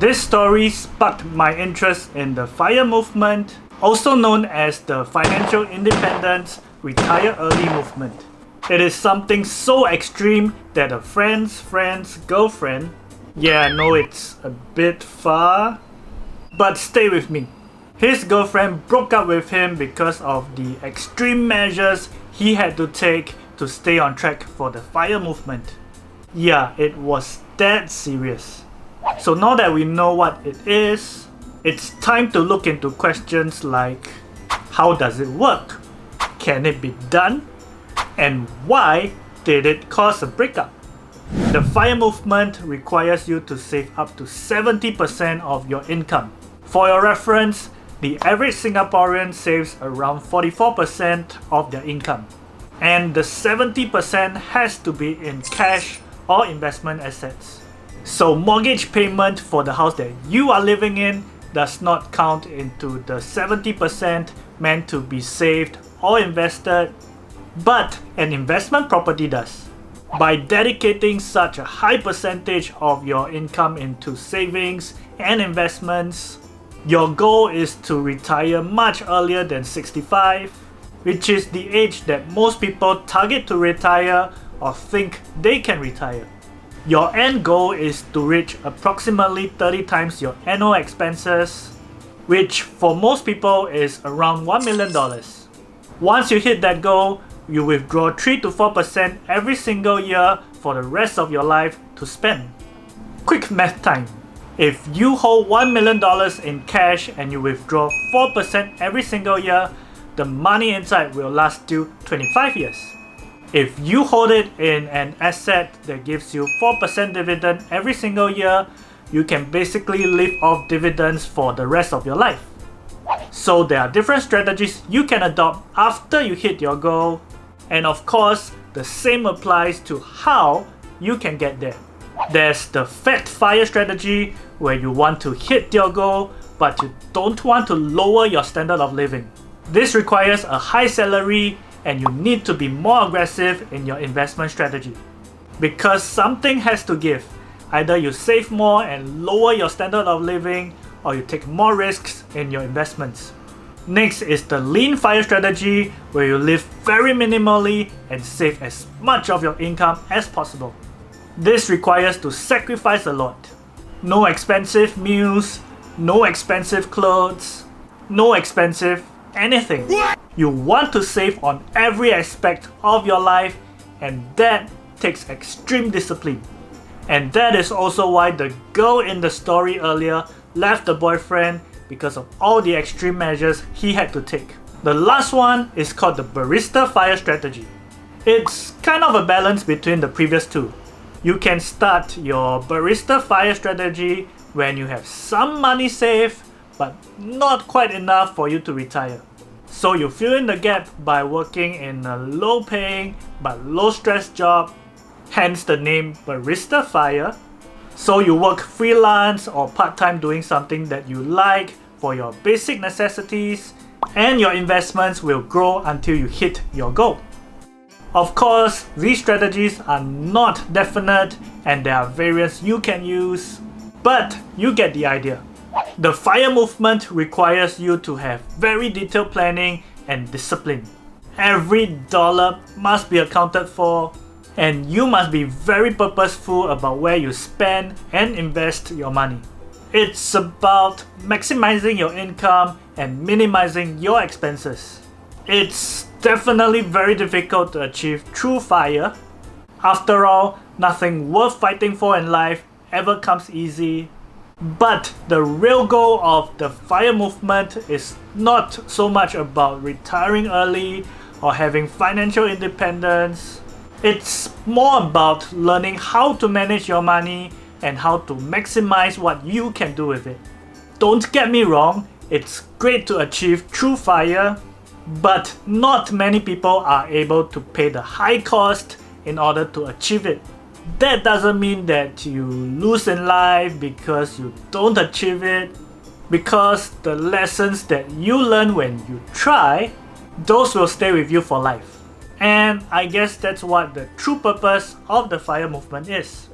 This story sparked my interest in the FIRE movement, also known as the Financial Independence Retire Early movement. It is something so extreme that a friend's girlfriend, yeah, I know it's a bit far, but stay with me. His girlfriend broke up with him because of the extreme measures he had to take to stay on track for the FIRE movement. Yeah, it was that serious. So now that we know what it is, it's time to look into questions like, how does it work? Can it be done? And why did it cause a breakup? The FIRE movement requires you to save up to 70% of your income. For your reference, the average Singaporean saves around 44% of their income. And the 70% has to be in cash or investment assets. So mortgage payment for the house that you are living in does not count into the 70% meant to be saved or invested, but an investment property does. By dedicating such a high percentage of your income into savings and investments, your goal is to retire much earlier than 65, which is the age that most people target to retire or think they can retire. Your end goal is to reach approximately 30 times your annual expenses, which for most people is around $1 million. Once you hit that goal, you withdraw 3 to 4% every single year for the rest of your life to spend. Quick math time. If you hold $1 million in cash and you withdraw 4% every single year, the money inside will last you 25 years. If you hold it in an asset that gives you 4% dividend every single year, you can basically live off dividends for the rest of your life. So there are different strategies you can adopt after you hit your goal, and of course, the same applies to how you can get there. There's the Fat FIRE strategy, where you want to hit your goal, but you don't want to lower your standard of living. This requires a high salary, and you need to be more aggressive in your investment strategy. Because something has to give. Either you save more and lower your standard of living, or you take more risks in your investments. Next is the Lean FIRE strategy, where you live very minimally and save as much of your income as possible. This requires to sacrifice a lot. No expensive meals, no expensive clothes, no expensive anything. You want to save on every aspect of your life, and that takes extreme discipline. And that is also why the girl in the story earlier left the boyfriend, because of all the extreme measures he had to take. The last one is called the Barista FIRE strategy. It's kind of a balance between the previous two. You can start your Barista FIRE strategy when you have some money saved, but not quite enough for you to retire. So you fill in the gap by working in a low-paying but low-stress job, hence the name Barista FIRE. So you work freelance or part-time doing something that you like for your basic necessities, and your investments will grow until you hit your goal. Of course, these strategies are not definite and there are variants you can use, but you get the idea. The FIRE movement requires you to have very detailed planning and discipline. Every dollar must be accounted for, and you must be very purposeful about where you spend and invest your money. It's about maximizing your income and minimizing your expenses. It's definitely very difficult to achieve true FIRE. After all, nothing worth fighting for in life ever comes easy. But the real goal of the FIRE movement is not so much about retiring early or having financial independence. It's more about learning how to manage your money and how to maximize what you can do with it. Don't get me wrong, it's great to achieve true FIRE, but not many people are able to pay the high cost in order to achieve it. That doesn't mean that you lose in life because you don't achieve it, because the lessons that you learn when you try, those will stay with you for life. And I guess that's what the true purpose of the FIRE movement is.